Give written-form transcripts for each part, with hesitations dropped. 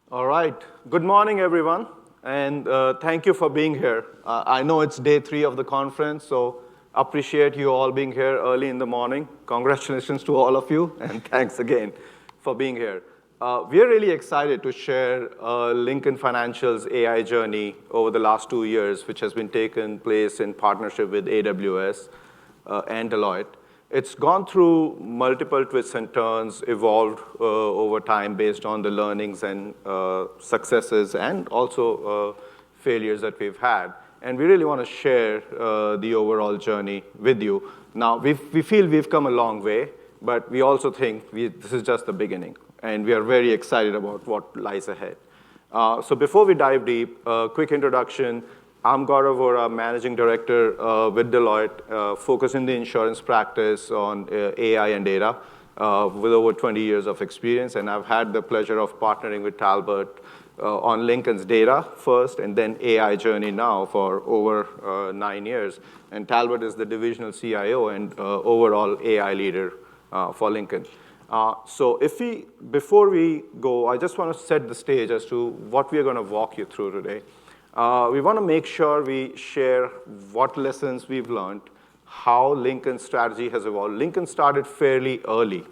All right. Good morning, everyone, and thank you for being here. I know it's day 3 of the conference, so appreciate you all being here early in the morning. Congratulations to all of you, and thanks again for being here. We're really excited to share Lincoln Financial's AI journey over the last 2 years, which has been taken place in partnership with AWS and Deloitte. It's gone through multiple twists and turns, evolved over time based on the learnings and successes and also failures that we've had. And we really want to share the overall journey with you. Now, we feel we've come a long way, but we also think this is just the beginning. And we are very excited about what lies ahead. So before we dive deep, a quick introduction. I'm Gaurav Vora, Managing Director with Deloitte, focused in the insurance practice on AI and data with over 20 years of experience. And I've had the pleasure of partnering with Talbot on Lincoln's data first and then AI journey now for over 9 years. And Talbot is the divisional CIO and overall AI leader for Lincoln. So before we go, I just want to set the stage as to what we are going to walk you through today. We want to make sure we share what lessons we've learned, how Lincoln's strategy has evolved. Lincoln started fairly early.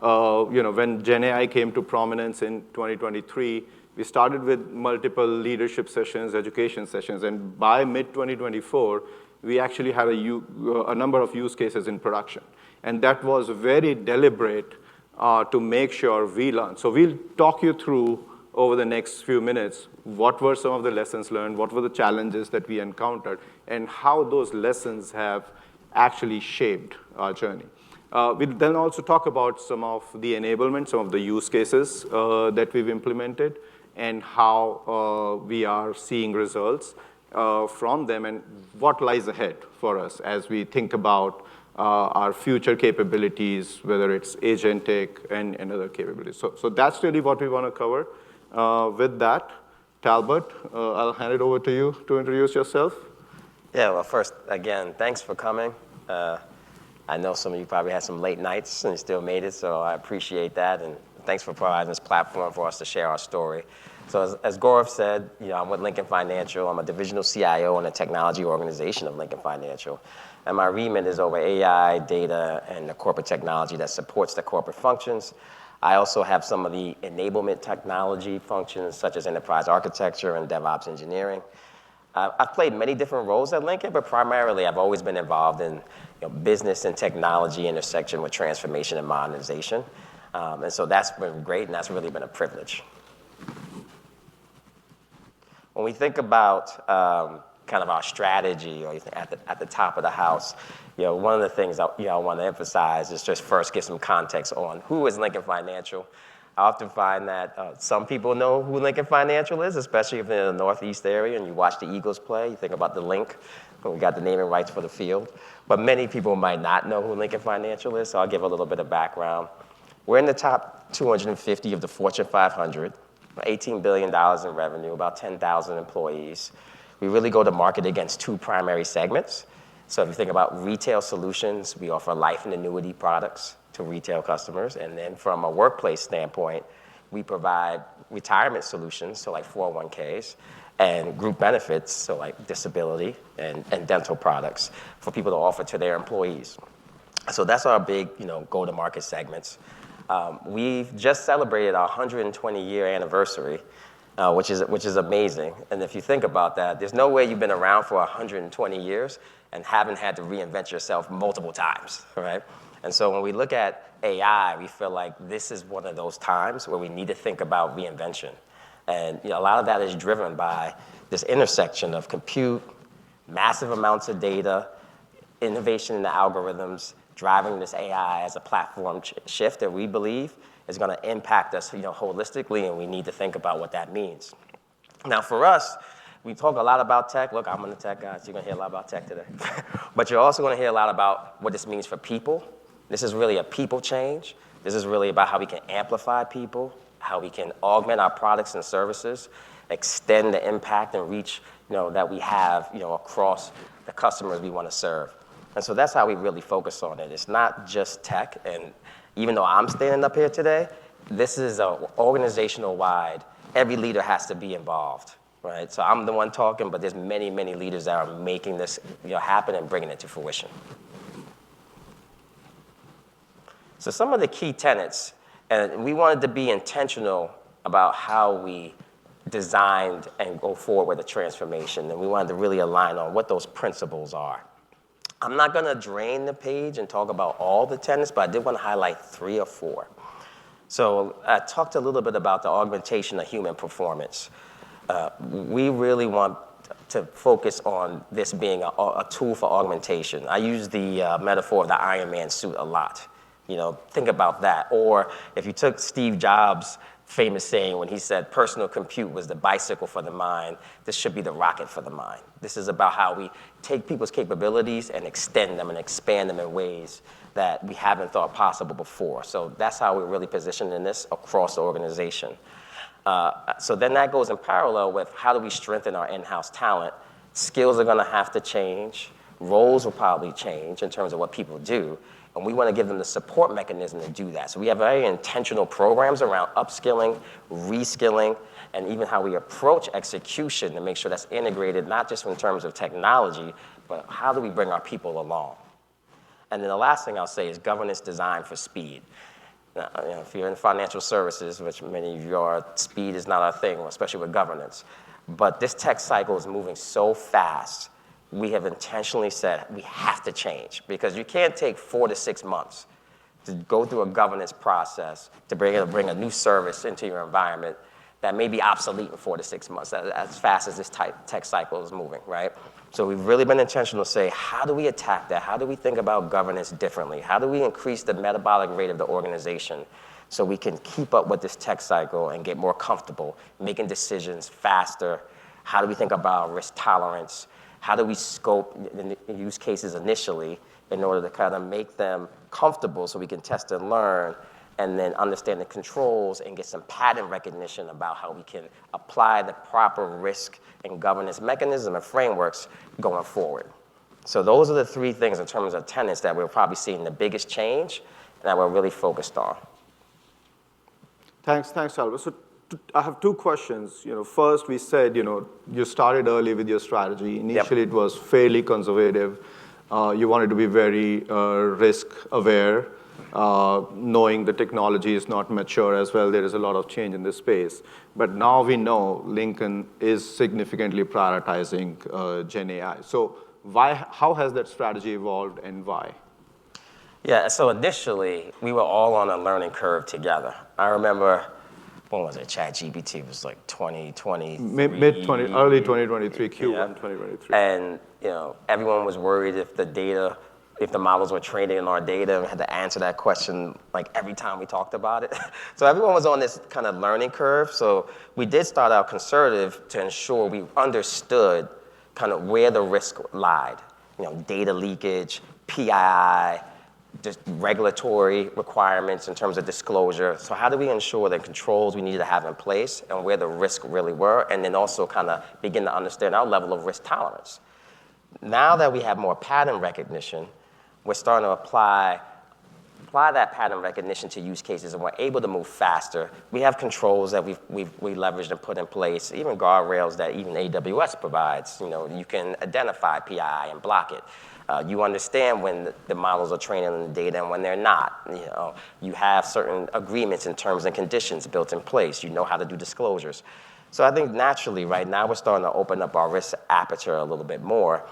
When Gen AI came to prominence in 2023, we started with multiple leadership sessions, education sessions, and by mid-2024, we actually had a number of use cases in production. And that was very deliberate to make sure we learn. So we'll talk you through over the next few minutes, what were some of the lessons learned, what were the challenges that we encountered, and how those lessons have actually shaped our journey. We'll then also talk about some of the enablement, some of the use cases that we've implemented, and how we are seeing results from them, and what lies ahead for us as we think about our future capabilities, whether it's agentic and other capabilities. So that's really what we want to cover. With that, Talbot, I'll hand it over to you to introduce yourself. Yeah, well, first, again, thanks for coming. I know some of you probably had some late nights and you still made it, so I appreciate that. And thanks for providing this platform for us to share our story. So as Gaurav said, I'm with Lincoln Financial. I'm a divisional CIO in the technology organization of Lincoln Financial. And my remit is over AI, data, and the corporate technology that supports the corporate functions. I also have some of the enablement technology functions, such as enterprise architecture and DevOps engineering. I've played many different roles at Lincoln, but primarily I've always been involved in business and technology intersection with transformation and modernization. And so that's been great, and that's really been a privilege. When we think about kind of our strategy, or at the top of the house, one of the things I want to emphasize is just first get some context on who is Lincoln Financial. I often find that some people know who Lincoln Financial is, especially if they're in the Northeast area and you watch the Eagles play. You think about the link, when we got the naming rights for the field. But many people might not know who Lincoln Financial is, so I'll give a little bit of background. We're in the top 250 of the Fortune 500, $18 billion in revenue, about 10,000 employees. We really go to market against 2 primary segments. So if you think about retail solutions, we offer life and annuity products to retail customers. And then from a workplace standpoint, we provide retirement solutions, so like 401ks, and group benefits, so like disability and dental products for people to offer to their employees. So that's our big, go-to-market segments. We've just celebrated our 120-year anniversary, which is amazing. And if you think about that, there's no way you've been around for 120 years and haven't had to reinvent yourself multiple times, right? And so when we look at AI, we feel like this is one of those times where we need to think about reinvention. And a lot of that is driven by this intersection of compute, massive amounts of data, innovation in the algorithms, driving this AI as a platform shift that we believe is going to impact us, holistically, and we need to think about what that means. Now, for us, we talk a lot about tech. Look, I'm in the tech guy, so you're going to hear a lot about tech today. But you're also going to hear a lot about what this means for people. This is really a people change. This is really about how we can amplify people, how we can augment our products and services, extend the impact and reach, that we have, across the customers we want to serve. And so that's how we really focus on it. It's not just tech. And even though I'm standing up here today, this is an organizational-wide every leader has to be involved, right? So I'm the one talking, but there's many, many leaders that are making this happen and bringing it to fruition. So some of the key tenets, and we wanted to be intentional about how we designed and go forward with the transformation, and we wanted to really align on what those principles are. I'm not going to drain the page and talk about all the tenets, but I did want to highlight 3 or 4. So I talked a little bit about the augmentation of human performance. We really want to focus on this being a tool for augmentation. I use the metaphor of the Iron Man suit a lot. Think about that. Or if you took Steve Jobs' famous saying when he said personal compute was the bicycle for the mind, this should be the rocket for the mind. This is about how we take people's capabilities and extend them and expand them in ways that we haven't thought possible before. So that's how we're really positioning this across the organization. So then that goes in parallel with how do we strengthen our in-house talent. Skills are going to have to change. Roles will probably change in terms of what people do. And we want to give them the support mechanism to do that. So we have very intentional programs around upskilling, reskilling, and even how we approach execution to make sure that's integrated, not just in terms of technology, but how do we bring our people along? And then the last thing I'll say is governance design for speed. Now, if you're in financial services, which many of you are, speed is not our thing, especially with governance. But this tech cycle is moving so fast, we have intentionally said we have to change because you can't take 4 to 6 months to go through a governance process to bring a new service into your environment that may be obsolete in 4 to 6 months, as fast as this tech cycle is moving, right? So we've really been intentional to say, how do we attack that? How do we think about governance differently? How do we increase the metabolic rate of the organization so we can keep up with this tech cycle and get more comfortable making decisions faster? How do we think about risk tolerance? How do we scope use cases initially in order to kind of make them comfortable so we can test and learn and then understand the controls and get some pattern recognition about how we can apply the proper risk and governance mechanism and frameworks going forward. So those are the 3 things in terms of tenets that we're probably seeing the biggest change and that we're really focused on. Thanks, Albert. So I have 2 questions. First, we said, you started early with your strategy. Initially, It was fairly conservative. You wanted to be very risk aware, knowing the technology is not mature as well. There is a lot of change in this space. But now we know Lincoln is significantly prioritizing Gen AI. So how has that strategy evolved and why? Yeah, so initially, we were all on a learning curve together. I remember, when was it? ChatGPT was like 2023. Early 2023, Q1 2023. And everyone was worried if the models were training on our data, and we had to answer that question like every time we talked about it. So everyone was on this kind of learning curve. So we did start out conservative to ensure we understood kind of where the risk lied. Data leakage, PII, just regulatory requirements in terms of disclosure. So how do we ensure the controls we needed to have in place and where the risks really were, and then also kind of begin to understand our level of risk tolerance. Now that we have more pattern recognition, we're starting to apply that pattern recognition to use cases, and we're able to move faster. We have controls that we leveraged and put in place, even guardrails that even AWS provides. You can identify PII and block it. You understand when the models are training on the data and when they're not. You have certain agreements and terms and conditions built in place. You know how to do disclosures. So I think naturally right now we're starting to open up our risk aperture a little bit more.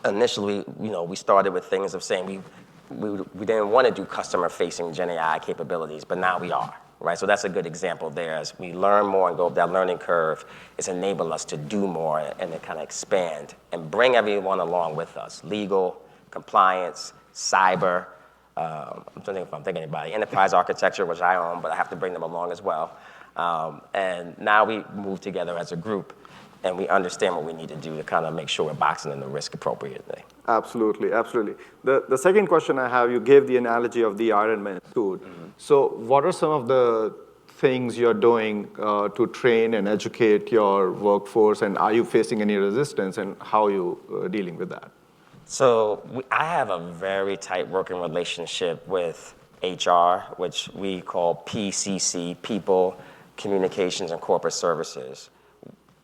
Initially, we started with things of saying we didn't want to do customer-facing Gen AI capabilities, but now we are. Right, so that's a good example there. As we learn more and go up that learning curve, it's enabled us to do more and to kind of expand and bring everyone along with us. Legal, compliance, cyber. I'm thinking if I'm thinking anybody. Enterprise architecture, which I own, but I have to bring them along as well. And now we move together as a group, and we understand what we need to do to kind of make sure we're boxing in the risk appropriately. Absolutely. The second question I have, you gave the analogy of the Iron Man suit. Mm-hmm. So what are some of the things you're doing to train and educate your workforce, and are you facing any resistance, and how are you dealing with that? So I have a very tight working relationship with HR, which we call PCC, People, communications and corporate services,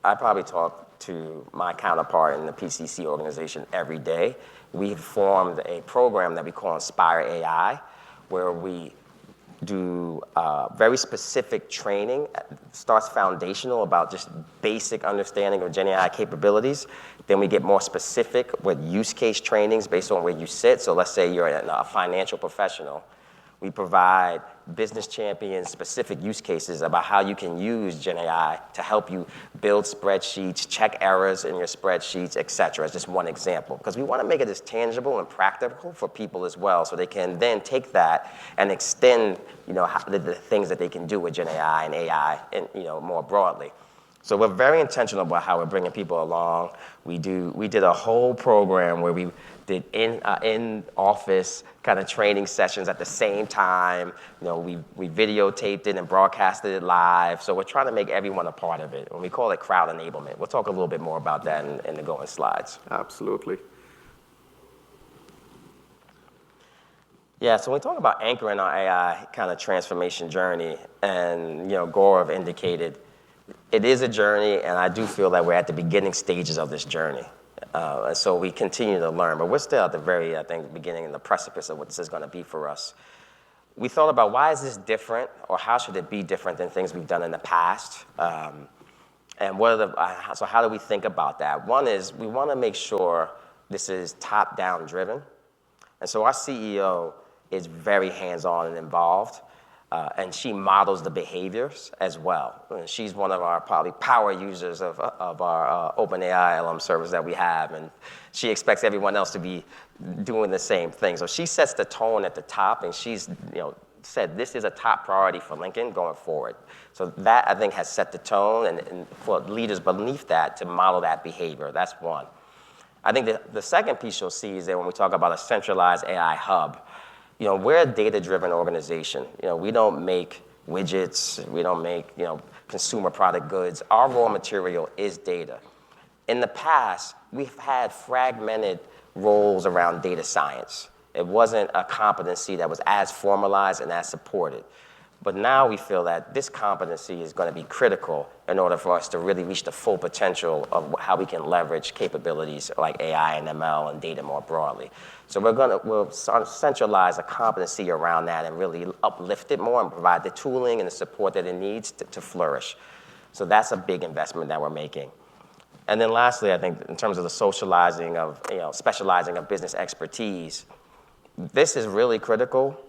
I probably talk to my counterpart in the PCC organization every day. We've formed a program that we call Inspire AI, where we do very specific training, starts foundational about just basic understanding of Gen AI capabilities. Then we get more specific with use case trainings based on where you sit. So let's say you're a financial professional. We provide business champions specific use cases about how you can use Gen AI to help you build spreadsheets, check errors in your spreadsheets, et cetera, as just one example. Because we want to make it as tangible and practical for people as well, so they can then take that and extend, the things that they can do with Gen AI and AI, and more broadly. So we're very intentional about how we're bringing people along. We did a whole program where we did in-office kind of training sessions at the same time. We videotaped it and broadcasted it live. So we're trying to make everyone a part of it. And we call it crowd enablement. We'll talk a little bit more about that in the going slides. Absolutely. Yeah, so when we talk about anchoring our AI kind of transformation journey, and Gaurav indicated, it is a journey, and I do feel that we're at the beginning stages of this journey. And so we continue to learn, but we're still at the very, beginning and the precipice of what this is going to be for us. We thought about, why is this different, or how should it be different than things we've done in the past? And so how do we think about that? One is, we want to make sure this is top-down driven. And so our CEO is very hands-on and involved. And she models the behaviors as well. And she's one of our probably power users of our OpenAI LM service that we have, and she expects everyone else to be doing the same thing. So she sets the tone at the top, and she's said this is a top priority for Lincoln going forward. So that, I think, has set the tone, and for leaders beneath that to model that behavior. That's one. I think the second piece you'll see is that when we talk about a centralized AI hub, we're a data-driven organization. We don't make widgets. We don't make, consumer product goods. Our raw material is data. In the past, we've had fragmented roles around data science. It wasn't a competency that was as formalized and as supported. But now we feel that this competency is going to be critical in order for us to really reach the full potential of how we can leverage capabilities like AI and ML and data more broadly. So we'll centralize a competency around that and really uplift it more and provide the tooling and the support that it needs to flourish. So that's a big investment that we're making. And then lastly, I think in terms of the socializing of, specializing of business expertise, this is really critical.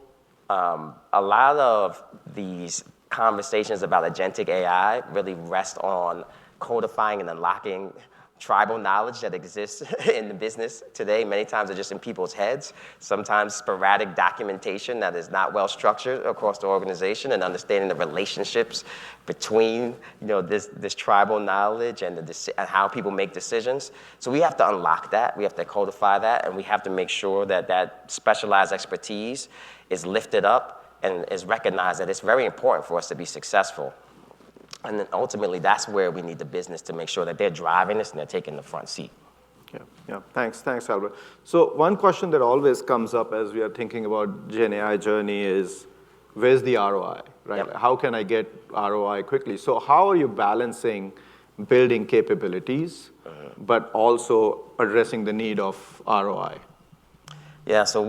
A lot of these conversations about agentic AI really rest on codifying and unlocking tribal knowledge that exists in the business today. Many times they're just in people's heads. Sometimes sporadic documentation that is not well structured across the organization, and understanding the relationships between this tribal knowledge and how people make decisions. So we have to unlock that. We have to codify that, and we have to make sure that specialized expertise is lifted up and is recognized that it's very important for us to be successful. And then ultimately, that's where we need the business to make sure that they're driving this and they're taking the front seat. Yeah. Thanks, Albert. So one question that always comes up as we are thinking about Gen AI journey is, where's the ROI, right? Yep. How can I get ROI quickly? So how are you balancing building capabilities, but also addressing the need of ROI? Yeah, so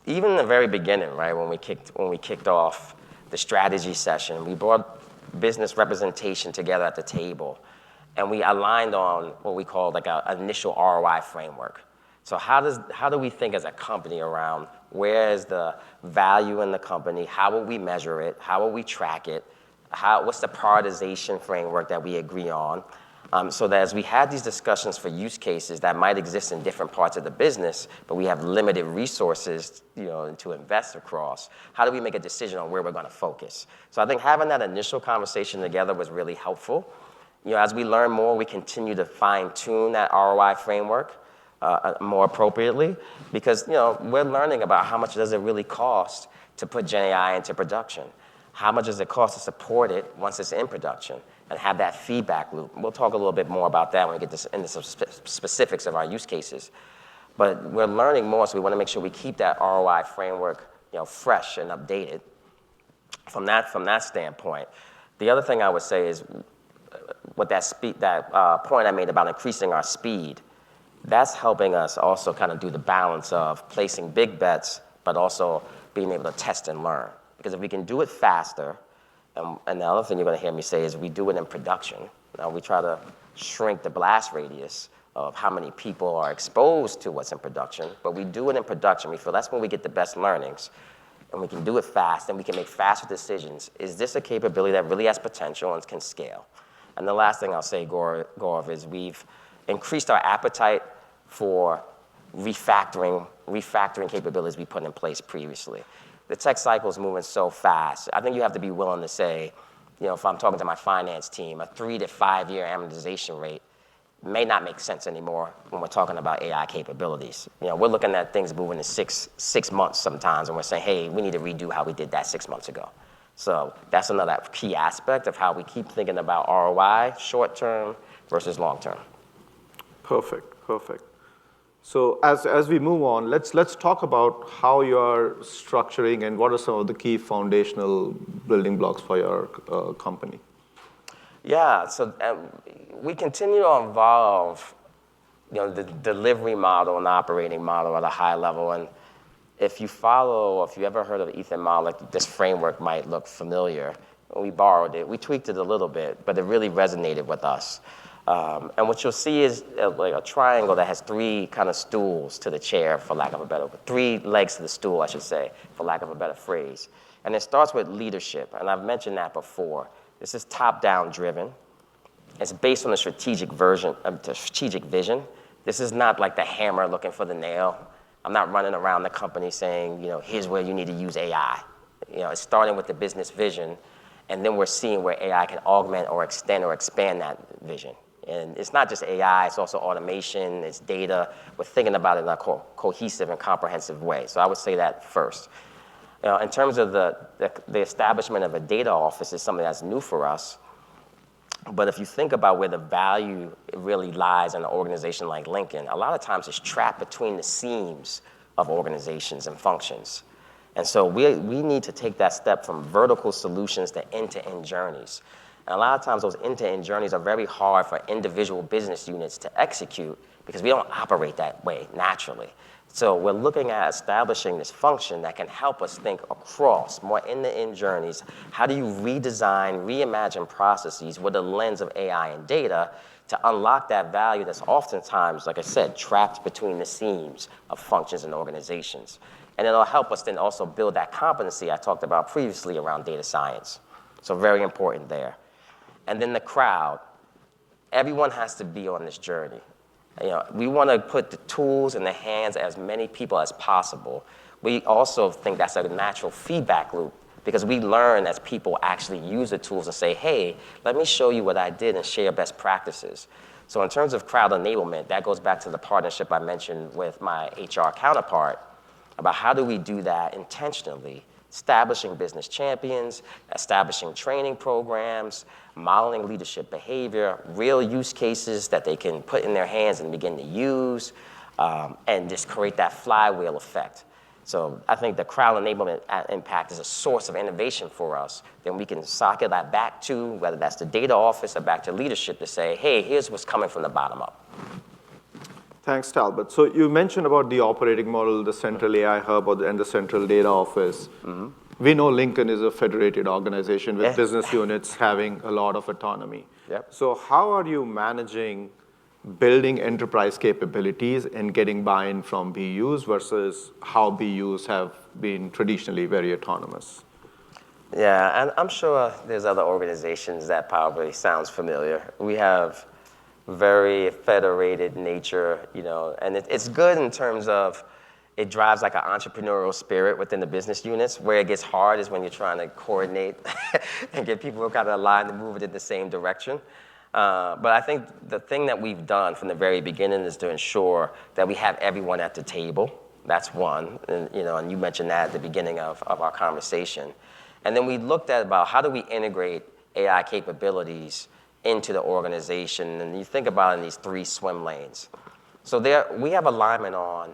even in the very beginning, right, when we kicked off the strategy session, we brought business representation together at the table, and we aligned on what we call like an initial ROI framework. So how do we think as a company around where is the value in the company? How will we measure it? How will we track it? What's the prioritization framework that we agree on? So that as we had these discussions for use cases that might exist in different parts of the business, but we have limited resources, to invest across, how do we make a decision on where we're going to focus? So I think having that initial conversation together was really helpful. As we learn more, we continue to fine-tune that ROI framework more appropriately, because we're learning about how much does it really cost to put Gen AI into production. How much does it cost to support it once it's in production, and have that feedback loop? We'll talk a little bit more about that when we get into some specifics of our use cases. But we're learning more, so we want to make sure we keep that ROI framework fresh and updated from that standpoint. The other thing I would say is with that point I made about increasing our speed, that's helping us also kind of do the balance of placing big bets, but also being able to test and learn. Because if we can do it faster, and the other thing you're going to hear me say is we do it in production. Now we try to shrink the blast radius of how many people are exposed to what's in production, but we do it in production. We feel that's when we get the best learnings, and we can do it fast, and we can make faster decisions. Is this a capability that really has potential and can scale? And the last thing I'll say, Gaurav, is we've increased our appetite for refactoring capabilities we put in place previously. The tech cycle is moving so fast. I think you have to be willing to say, if I'm talking to my finance team, a 3 to 5 year amortization rate may not make sense anymore when we're talking about AI capabilities. We're looking at things moving in six months sometimes, and we're saying, hey, we need to redo how we did that 6 months ago. So that's another key aspect of how we keep thinking about ROI, short term versus long term. Perfect. So as we move on, let's talk about how you are structuring and what are some of the key foundational building blocks for your company. Yeah, so we continue to evolve, the delivery model and operating model at a high level. And if you ever heard of Ethan Malik, this framework might look familiar. We borrowed it, we tweaked it a little bit, but it really resonated with us. And what you'll see is like a triangle that has 3 kind of stools to the chair, for lack of a better, 3 legs to the stool, I should say, for lack of a better phrase. And it starts with leadership, and I've mentioned that before. This is top-down driven. It's based on the strategic vision. This is not like the hammer looking for the nail. I'm not running around the company saying, here's where you need to use AI. It's starting with the business vision, and then we're seeing where AI can augment or extend or expand that vision. And it's not just AI, it's also automation, it's data. We're thinking about it in a cohesive and comprehensive way. So I would say that first. In terms of the establishment of a data office is something that's new for us. But if you think about where the value really lies in an organization like Lincoln, a lot of times it's trapped between the seams of organizations and functions. And so we need to take that step from vertical solutions to end-to-end journeys. And a lot of times those end-to-end journeys are very hard for individual business units to execute because we don't operate that way naturally. So we're looking at establishing this function that can help us think across more end-to-end journeys. How do you redesign, reimagine processes with a lens of AI and data to unlock that value that's oftentimes, like I said, trapped between the seams of functions and organizations? And it'll help us then also build that competency I talked about previously around data science. So very important there. And then the crowd. Everyone has to be on this journey. We want to put the tools in the hands of as many people as possible. We also think that's a natural feedback loop because we learn as people actually use the tools and say, hey, let me show you what I did and share best practices. So in terms of crowd enablement, that goes back to the partnership I mentioned with my HR counterpart about how do we do that intentionally, establishing business champions, establishing training programs, modeling leadership behavior, real use cases that they can put in their hands and begin to use, and just create that flywheel effect. So I think the crowd enablement impact is a source of innovation for us. Then we can socket that back to, whether that's the data office or back to leadership to say, hey, here's what's coming from the bottom up. Thanks, Talbot. So you mentioned about the operating model, the central AI hub, and the central data office. Mm-hmm. We know Lincoln is a federated organization with business units having a lot of autonomy. Yep. So how are you managing building enterprise capabilities and getting buy-in from BUs versus how BUs have been traditionally very autonomous? Yeah, and I'm sure there's other organizations that probably sounds familiar. We have very federated nature, and it's good in terms of it drives like an entrepreneurial spirit within the business units. Where it gets hard is when you're trying to coordinate and get people kind of aligned and move it in the same direction. But I think the thing that we've done from the very beginning is to ensure that we have everyone at the table. That's one, and you mentioned that at the beginning of our conversation. And then we looked at about how do we integrate AI capabilities into the organization, and you think about it in these 3 swim lanes. So there, we have alignment on,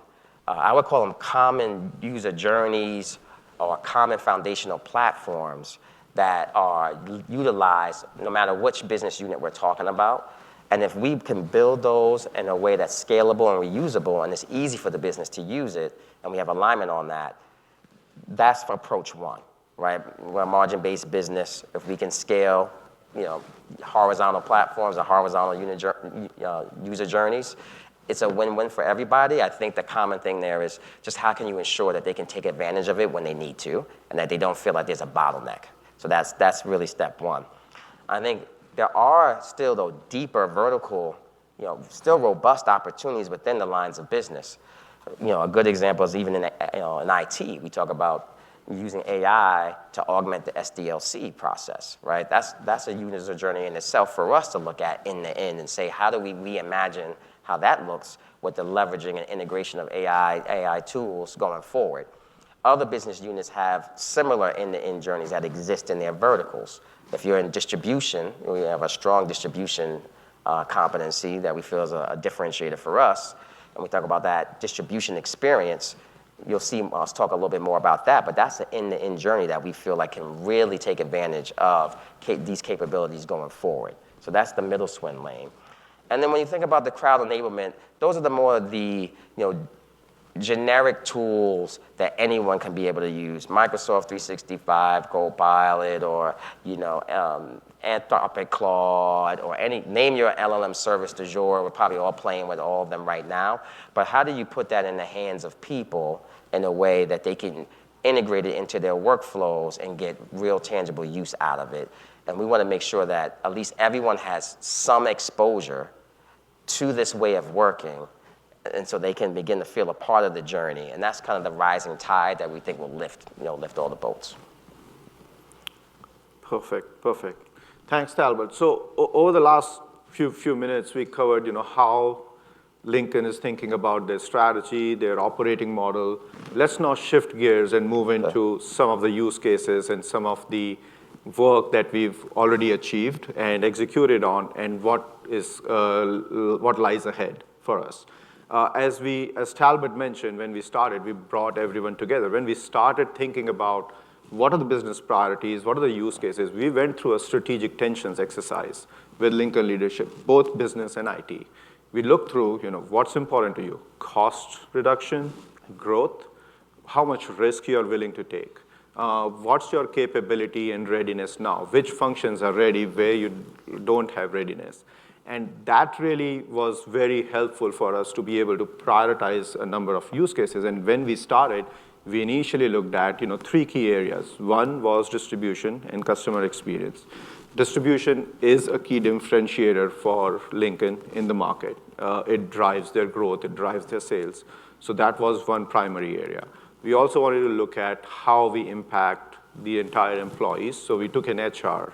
I would call them common user journeys or common foundational platforms that are utilized no matter which business unit we're talking about. And if we can build those in a way that's scalable and reusable, and it's easy for the business to use it, and we have alignment on that, that's for approach one, right? We're a margin-based business. If we can scale, horizontal platforms or horizontal user journeys, it's a win-win for everybody. I think the common thing there is just how can you ensure that they can take advantage of it when they need to, and that they don't feel like there's a bottleneck. So that's really step one. I think there are still, though, deeper vertical, still robust opportunities within the lines of business. A good example is even in IT. We talk about using AI to augment the SDLC process, right? That's a user journey in itself for us to look at end to end and say, how do we reimagine how that looks with the leveraging and integration of AI tools going forward. Other business units have similar end-to-end journeys that exist in their verticals. If you're in distribution, we have a strong distribution competency that we feel is a differentiator for us, and we talk about that distribution experience. You'll see us talk a little bit more about that, but that's an end-to-end journey that we feel like can really take advantage of these capabilities going forward. So that's the middle swim lane. And then when you think about the crowd enablement, those are the more the generic tools that anyone can be able to use. Microsoft 365, Copilot, or Anthropic Claude, or name your LLM service du jour. We're probably all playing with all of them right now. But how do you put that in the hands of people in a way that they can integrate it into their workflows and get real tangible use out of it? And we want to make sure that at least everyone has some exposure to this way of working, and so they can begin to feel a part of the journey. And that's kind of the rising tide that we think will lift all the boats. Perfect. Thanks, Talbot. So over the last few minutes, we covered, how Lincoln is thinking about their strategy, their operating model. Let's now shift gears and move into some of the use cases and some of the work that we've already achieved and executed on, and what lies ahead for us. As Talbot mentioned, when we started, we brought everyone together. When we started thinking about what are the business priorities, what are the use cases, we went through a strategic tensions exercise with Lincoln leadership, both business and IT. We looked through, what's important to you, cost reduction, growth, how much risk you're willing to take. What's your capability and readiness now? Which functions are ready where you don't have readiness? And that really was very helpful for us to be able to prioritize a number of use cases. And when we started, we initially looked at 3 key areas. One was distribution and customer experience. Distribution is a key differentiator for Lincoln in the market. It drives their growth, it drives their sales. So that was one primary area. We also wanted to look at how we impact the entire employees. So we took an HR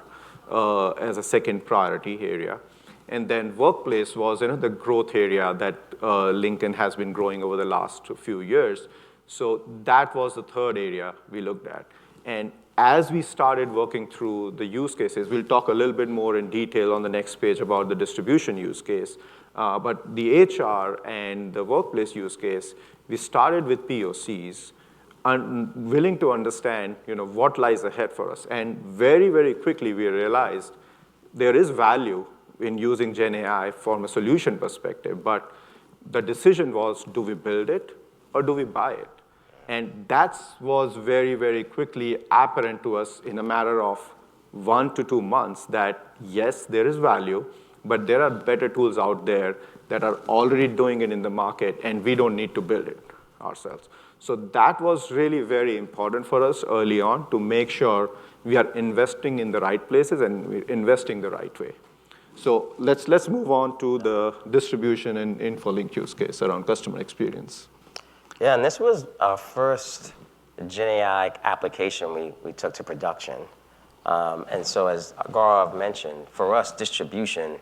as a second priority area. And then workplace was another growth area that Lincoln has been growing over the last few years. So that was the third area we looked at. And as we started working through the use cases, we'll talk a little bit more in detail on the next page about the distribution use case. But the HR and the workplace use case, we started with POCs, willing to understand what lies ahead for us. And very, very quickly we realized there is value in using Gen AI from a solution perspective, but the decision was, do we build it or do we buy it? And that was very, very quickly apparent to us in a matter of 1 to 2 months that yes, there is value, but there are better tools out there that are already doing it in the market, and we don't need to build it ourselves. So that was really very important for us early on to make sure we are investing in the right places and we're investing the right way. So let's move on to the distribution and InfoLink use case around customer experience. Yeah, and this was our first Gen AI application we took to production. And so as Gaurav mentioned, for us, distribution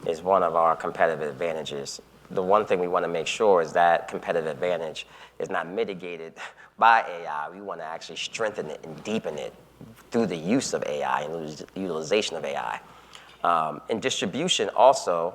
is one of our competitive advantages. The one thing we want to make sure is that competitive advantage is not mitigated by AI. We want to actually strengthen it and deepen it through the use of AI and utilization of AI. And distribution also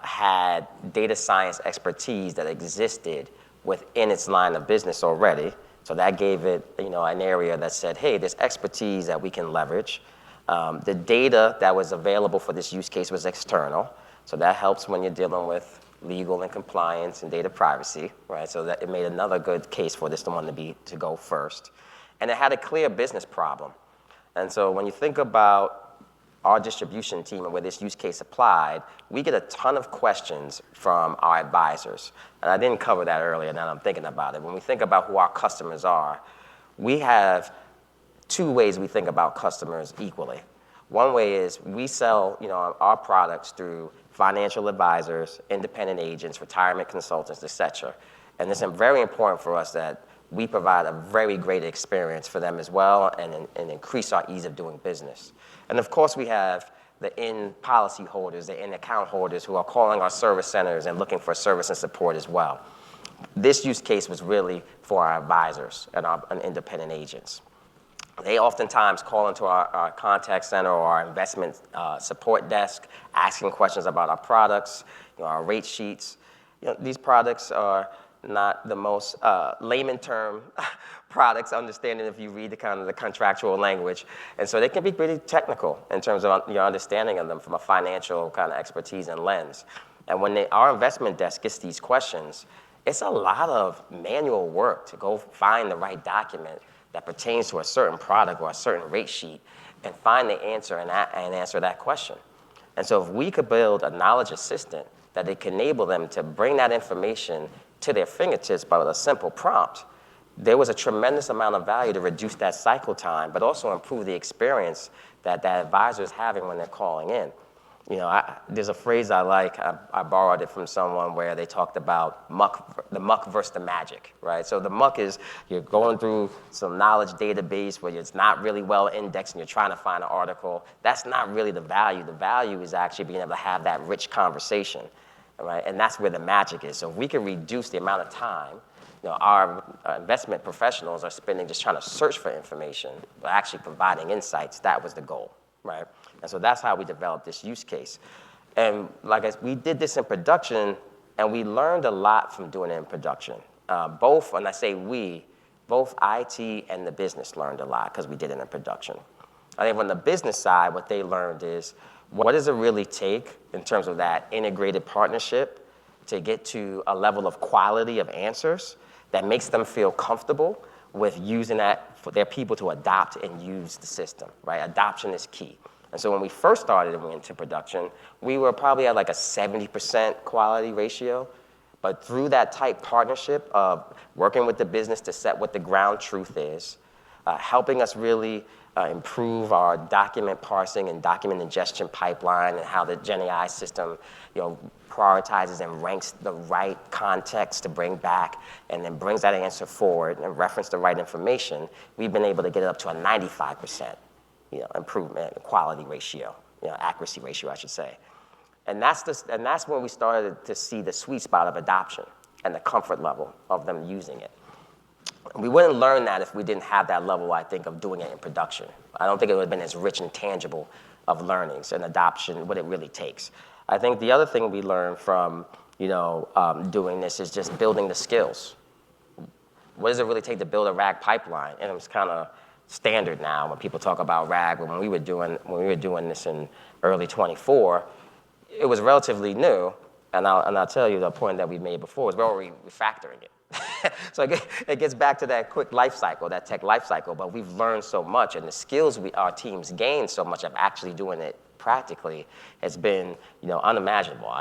had data science expertise that existed within its line of business already So that gave it, an area that said, hey, there's expertise that we can leverage. The data that was available for this use case was external. So that helps when you're dealing with legal and compliance and data privacy, right? So that it made another good case for this one to go first. And it had a clear business problem. And so when you think about our distribution team and where this use case applied, we get a ton of questions from our advisors. And I didn't cover that earlier, now I'm thinking about it. When we think about who our customers are, we have two ways we think about customers equally. One way is we sell our products through financial advisors, independent agents, retirement consultants, et cetera. And it's very important for us that we provide a very great experience for them as well and increase our ease of doing business. And of course, we have the end policy holders, the end account holders who are calling our service centers and looking for service and support as well. This use case was really for our advisors and our independent agents. They oftentimes call into our contact center or our investment support desk, asking questions about our products, our rate sheets. These products are not the most layman term products, understanding if you read the contractual language. And so they can be pretty technical in terms of your understanding of them from a financial kind of expertise and lens. And when our investment desk gets these questions, it's a lot of manual work to go find the right document that pertains to a certain product or a certain rate sheet and find the answer and answer that question. And so if we could build a knowledge assistant that it can enable them to bring that information to their fingertips by a simple prompt, there was a tremendous amount of value to reduce that cycle time, but also improve the experience that the advisor is having when they're calling in. There's a phrase I like, I borrowed it from someone where they talked about the muck versus the magic, right? So the muck is you're going through some knowledge database where it's not really well indexed and you're trying to find an article. That's not really the value. The value is actually being able to have that rich conversation, right? And that's where the magic is. So if we can reduce the amount of time our investment professionals are spending just trying to search for information, but actually providing insights, that was the goal, right? And so that's how we developed this use case. And we did this in production, and we learned a lot from doing it in production. Both, and I say we, both IT and the business learned a lot because we did it in production. I think on the business side, what they learned is, what does it really take in terms of that integrated partnership to get to a level of quality of answers that makes them feel comfortable with using that for their people to adopt and use the system, right? Adoption is key. And so when we first started and went into production, we were probably at like a 70% quality ratio. But through that tight partnership of working with the business to set what the ground truth is, helping us really improve our document parsing and document ingestion pipeline and how the GenAI system, prioritizes and ranks the right context to bring back and then brings that answer forward and reference the right information, we've been able to get it up to a 95% improvement, quality ratio, accuracy ratio, I should say. And that's when we started to see the sweet spot of adoption and the comfort level of them using it. We wouldn't learn that if we didn't have that level, I think, of doing it in production. I don't think it would have been as rich and tangible of learnings and adoption, what it really takes. I think the other thing we learned from doing this is just building the skills. What does it really take to build a RAG pipeline? And it was kind of standard now when people talk about RAG, but when we were doing this in early 24, it was relatively new. And I'll tell you the point that we made before is we're already refactoring it. So it gets back to that quick life cycle, that tech life cycle, but we've learned so much, and the skills our teams gained so much of actually doing it practically has been unimaginable.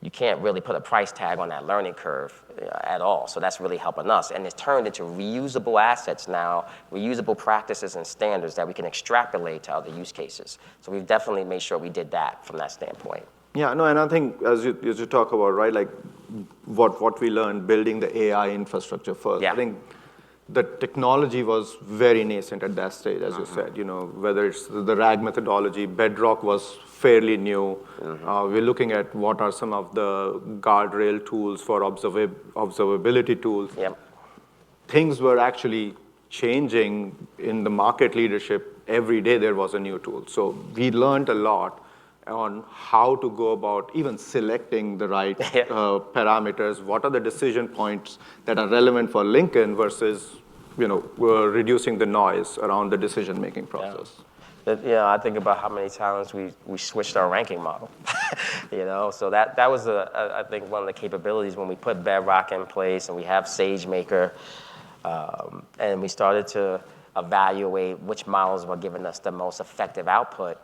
You can't really put a price tag on that learning curve at all. So that's really helping us. And it's turned into reusable assets now, reusable practices and standards that we can extrapolate to other use cases. So we've definitely made sure we did that from that standpoint. Yeah, no, and I think as you talk about, right, like what we learned building the AI infrastructure first. Yeah. I think the technology was very nascent at that stage, as you said. Whether it's the RAG methodology, Bedrock was fairly new. We're looking at what are some of the guardrail tools for observability tools. Yep. Things were actually changing in the market leadership. Every day there was a new tool. So we learned a lot on how to go about even selecting the right parameters. What are the decision points that are relevant for Lincoln versus reducing the noise around the decision-making process. I think about how many times we switched our ranking model. So that was I think one of the capabilities when we put Bedrock in place and we have SageMaker, and we started to evaluate which models were giving us the most effective output.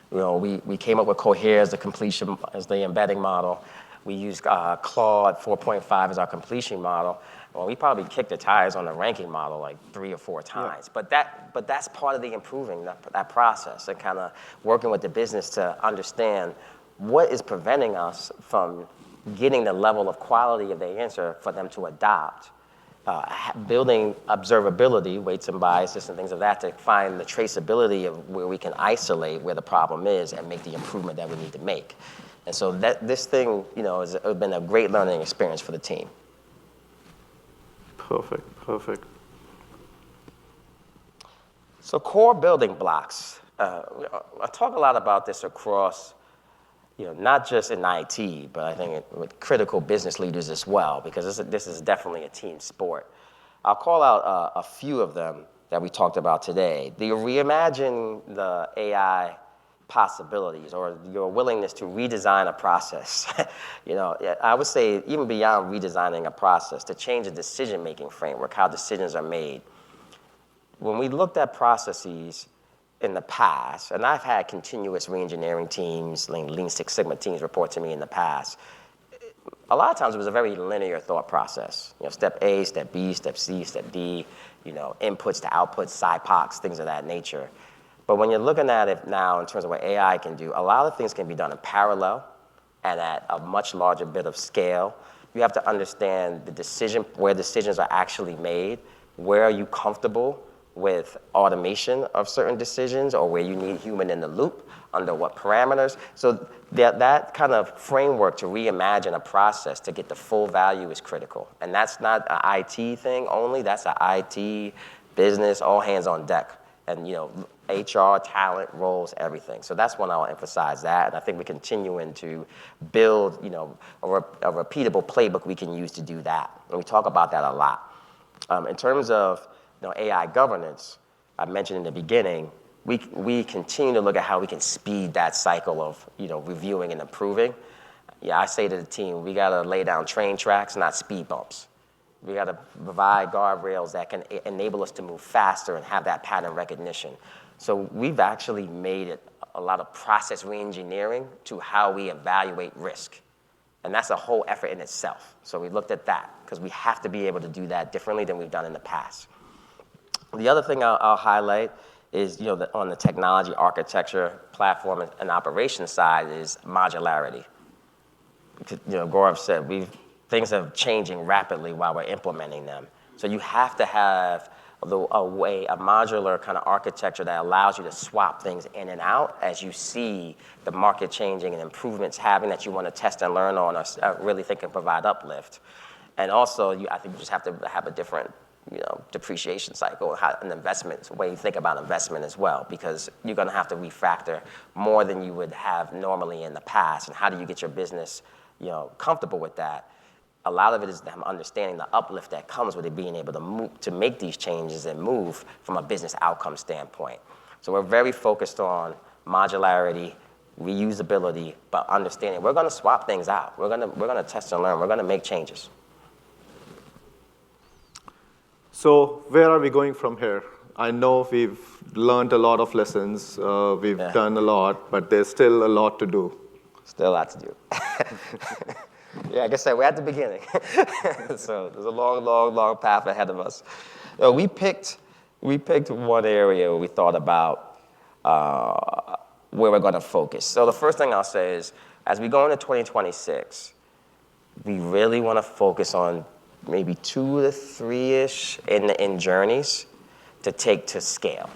We came up with Cohere as the embedding model. We used Claude 4.5 as our completion model. Well, we probably kicked the tires on the ranking model like 3 or 4 times. Yeah. But that's part of the improving that process and kind of working with the business to understand what is preventing us from getting the level of quality of the answer for them to adopt. Building observability, weights and biases and things of that to find the traceability of where we can isolate where the problem is and make the improvement that we need to make. And so this thing, has been a great learning experience for the team. Perfect. So core building blocks. I talk a lot about this across, not just in IT, but I think with critical business leaders as well, because this is definitely a team sport. I'll call out a few of them that we talked about today. The reimagine the AI possibilities or your willingness to redesign a process. I would say even beyond redesigning a process, to change the decision-making framework, how decisions are made. When we looked at processes in the past, and I've had continuous re-engineering teams, Lean Six Sigma teams report to me in the past, a lot of times it was a very linear thought process. Step A, step B, step C, step D, inputs to outputs, SIPOCs, things of that nature. But when you're looking at it now in terms of what AI can do, a lot of things can be done in parallel and at a much larger bit of scale. You have to understand where decisions are actually made, where are you comfortable with automation of certain decisions or where you need human in the loop, under what parameters. So that kind of framework to reimagine a process to get the full value is critical. And that's not an IT thing only, that's an IT, business, all hands on deck. And HR, talent, roles, everything. So that's when I'll emphasize that. And I think we're continuing to build, a repeatable playbook we can use to do that. And we talk about that a lot. In terms of AI governance, I mentioned in the beginning, we continue to look at how we can speed that cycle of reviewing and improving. I say to the team, we got to lay down train tracks, not speed bumps. We got to provide guardrails that can enable us to move faster and have that pattern recognition. So we've actually made it a lot of process re-engineering to how we evaluate risk. And that's a whole effort in itself. So we looked at that because we have to be able to do that differently than we've done in the past. The other thing I'll highlight is, on the technology architecture, platform, and operations side is modularity. Gaurav said things are changing rapidly while we're implementing them. So you have to have a modular kind of architecture that allows you to swap things in and out as you see the market changing and improvements having that you want to test and learn on or really think can provide uplift. And also, I think you just have to have a different depreciation cycle, an investment, way you think about investment as well, because you're going to have to refactor more than you would have normally in the past. And how do you get your business comfortable with that? A lot of it is them understanding the uplift that comes with it being able to make these changes and move from a business outcome standpoint. So we're very focused on modularity, reusability, but understanding we're going to swap things out. We're going to test and learn. We're going to make changes. So where are we going from here? I know we've learned a lot of lessons. We've done a lot, but there's still a lot to do. Still a lot to do. Like I said, we're at the beginning. So there's a long path ahead of us. We picked one area where we thought about where we're going to focus. So the first thing I'll say is, as we go into 2026, we really want to focus on maybe 2 to 3-ish in journeys to take to scale.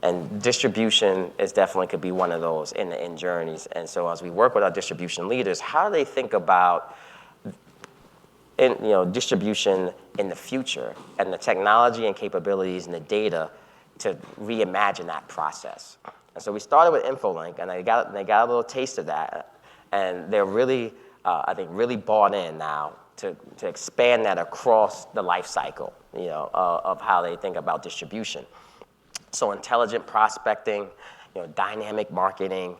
And distribution could be one of those in journeys. And so as we work with our distribution leaders, how do they think about distribution in the future and the technology and capabilities and the data to reimagine that process? And so we started with InfoLink, and they got a little taste of that. And they're really I think, really bought in now to expand that across the life cycle, of how they think about distribution. So intelligent prospecting, dynamic marketing,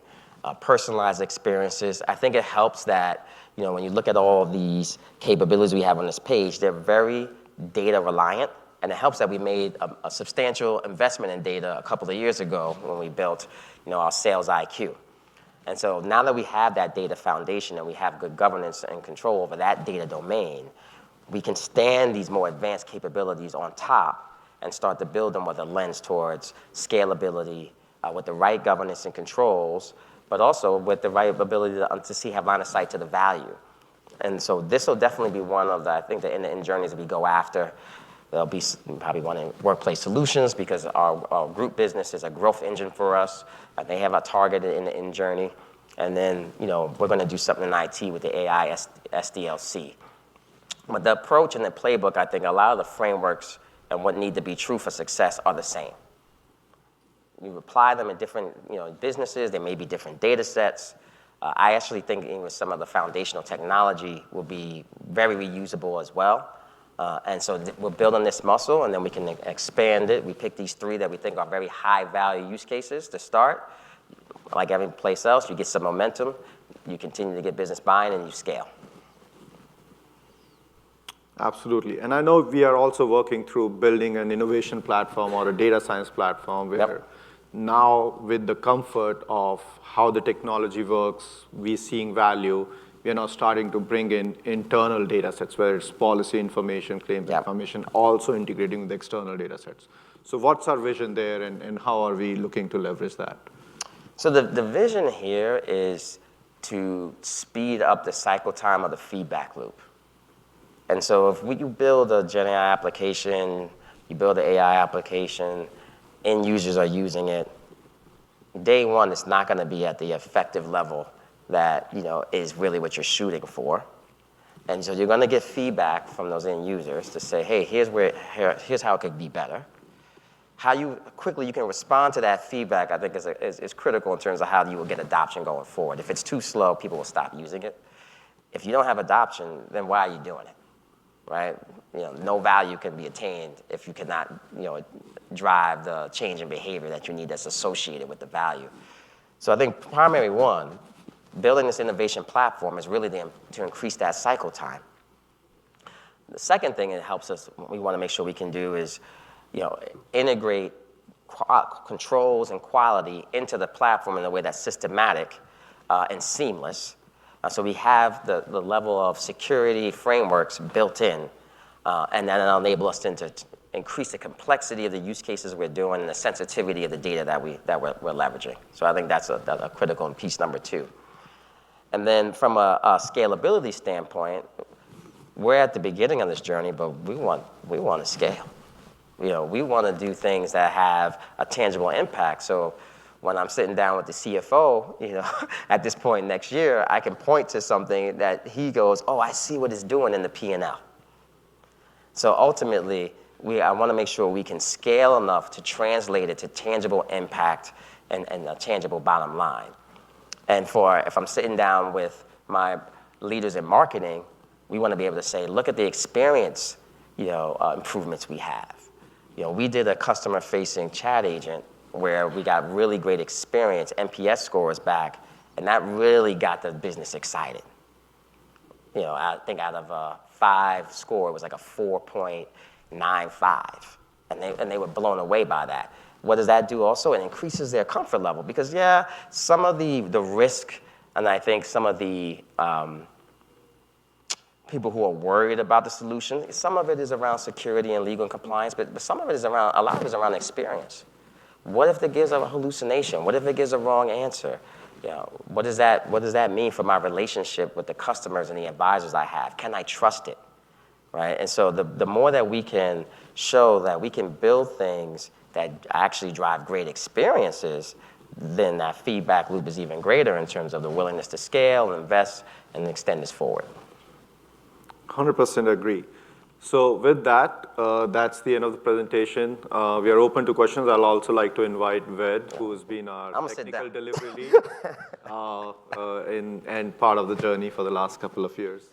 personalized experiences. I think it helps that, when you look at all these capabilities we have on this page, they're very data reliant, and it helps that we made a substantial investment in data a couple of years ago when we built, our sales IQ. And so now that we have that data foundation and we have good governance and control over that data domain, we can stand these more advanced capabilities on top and start to build them with a lens towards scalability, with the right governance and controls, but also with the right ability to have line of sight to the value. And so this will definitely be one of the, I think, the end-to-end journeys that we go after. There'll be probably one in workplace solutions because our group business is a growth engine for us. They have a targeted end-to-end journey. And then, we're going to do something in IT with the AI SDLC. But the approach and the playbook, I think, a lot of the frameworks and what need to be true for success are the same. You apply them in different businesses. There may be different data sets. I actually think with some of the foundational technology will be very reusable as well. And so we're building this muscle, and then we can expand it. We pick these 3 that we think are very high-value use cases to start. Like every place else, you get some momentum, you continue to get business buy-in, and you scale. Absolutely. And I know we are also working through building an innovation platform or a data science platform where now with the comfort of how the technology works, we're seeing value. We are now starting to bring in internal data sets, whether it's policy information, claims information, also integrating with external data sets. So what's our vision there, and how are we looking to leverage that? So the vision here is to speed up the cycle time of the feedback loop. And so if you build a Gen AI application, you build an AI application, end users are using it, day one, it's not going to be at the effective level that is really what you're shooting for. And so you're going to get feedback from those end users to say, hey, here's how it could be better. How quickly you can respond to that feedback, I think, is critical in terms of how you will get adoption going forward. If it's too slow, people will stop using it. If you don't have adoption, then why are you doing it, right? No value can be attained if you cannot, drive the change in behavior that you need that's associated with the value. So I think primary one, building this innovation platform is really to increase that cycle time. The second thing it helps us, we want to make sure we can do is, integrate controls and quality into the platform in a way that's systematic and seamless. So we have the level of security frameworks built in, and then it'll enable us to increase the complexity of the use cases we're doing and the sensitivity of the data that we're leveraging. So I think that's a critical piece number 2. And then from a scalability standpoint, we're at the beginning of this journey, but we want to scale. We want to do things that have a tangible impact. So when I'm sitting down with the CFO, at this point next year, I can point to something that he goes, oh, I see what it's doing in the P&L. So ultimately, I want to make sure we can scale enough to translate it to tangible impact and a tangible bottom line. And if I'm sitting down with my leaders in marketing, we want to be able to say, look at the experience, improvements we have. We did a customer-facing chat agent where we got really great experience, NPS scores back, and that really got the business excited. I think out of a 5 score, it was like a 4.95, and they were blown away by that. What does that do also? It increases their comfort level because, some of the risk, and I think some of the people who are worried about the solution, some of it is around security and legal and compliance, but some of it is a lot of it is around experience. What if it gives a hallucination? What if it gives a wrong answer? What does that mean for my relationship with the customers and the advisors I have? Can I trust it, right? And so the more that we can show that we can build things that actually drive great experiences, then that feedback loop is even greater in terms of the willingness to scale, invest, and extend this forward. 100% agree. So with that, that's the end of the presentation. We are open to questions. I'll also like to invite Ved, who's been our I'm gonna sit technical down. delivery lead and part of the journey for the last couple of years.